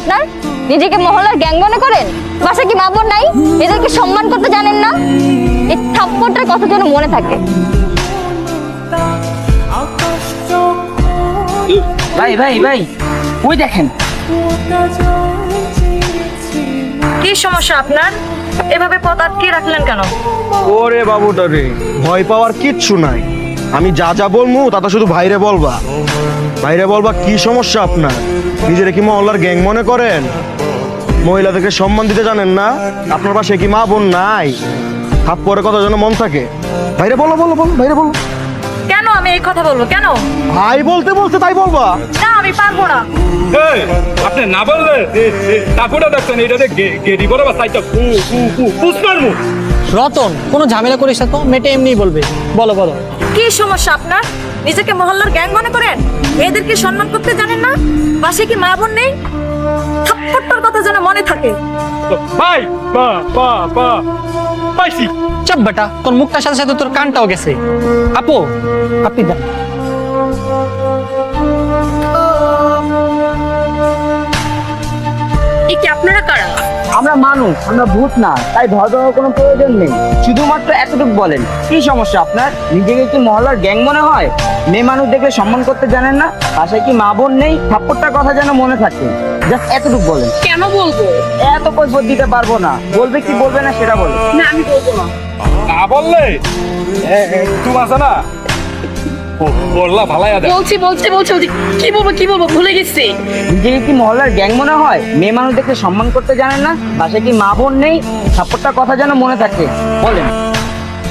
আপনার? নিজেকে মহল্লার গ্যাং মনে করেন? বাসায় কি মা বোন নাই? এদেরকে সম্মান করতে জানেন না? এই থাপ্পড়টার কথা যেন মনে থাকে। ভাই ভাই ভাই, ওই দেখেন। কি সমস্যা আপনার? এভাবে পথ আটকে রাখলেন কেন? ওরে বাবুটা রে, ভয় পাওয়ার কিচ্ছু নাই। আমি যা যা বলবো তা তো শুধু ভাইরে বলবা। ভাইরে বলবা কি সমস্যা আপনার? নিজেরা কি মহল্লার গ্যাং মনে করেন? মহিলাদেরকে সম্মান দিতে জানেন না? আপনার পাশে কি মা বোন নাই? হাত পরে কথা যেন মন থাকে। ভাইরে বলো বলো বলো, ভাইরে বলো। কেন আমি এই কথা বলবো? কেন? ভাই বলতে বলতে তাই বলবা? না, আমি পারবো না। এই, আপনি না বললে তারপরে দেখছেন এটা গেরি বড় বা সাইডটা পুষ্পারমু। রতন, কোনো ঝামেলা করিস না তো, মেয়েটা এমনিই বলবে। বলো বলো। কি সমস্যা আপনার? নিজেকে মহল্লার গ্যাং মনে করেন? মেয়েদেরকে সম্মান করতে জানেন না? পাশে কি মা বোন নেই? থাপ্পড়টার কথা যেন মনে থাকে। ভাই বা বা বা পাইছি। চাপ বেটা, তোর মুখটার সাথে সাথে তোর কানটাও গেছে। আপু, আপনি দেন। এই কি আপনারা কারা? আমরা মানুষ, আমরা ভূত না, তাই ভয় পাওয়ার কোনো প্রয়োজন নেই। শুধুমাত্র এতটুকু বলেন, কি সমস্যা আপনার? নিজেকে কি মহল্লার গ্যাং মনে হয়? মেয়ে মানুষ দেখলে সম্মান করতে জানেন না? পাশে কি মা বোন নেই? থাপ্পড়টার কথা যেন মনে থাকে। জাস্ট এতটুকু বলেন। কেন বলবো? এত কৈফিয়ত দিতে পারবো না। বলবে কি বলবে না সেটা বলো। না, আমি বলবো না। না বললে তুমি আছে না বললা ভালাই আছে। বলছি কি বলবো ভুলে গেছি। নিজেকে কি মহল্লার গ্যাং মনে হয়? মেয়ে মানুষ দেখলে সম্মান করতে জানেন না? পাশে কি মা বোন নেই? থাপ্পড়টার কথা যেন মনে থাকে। বলেন।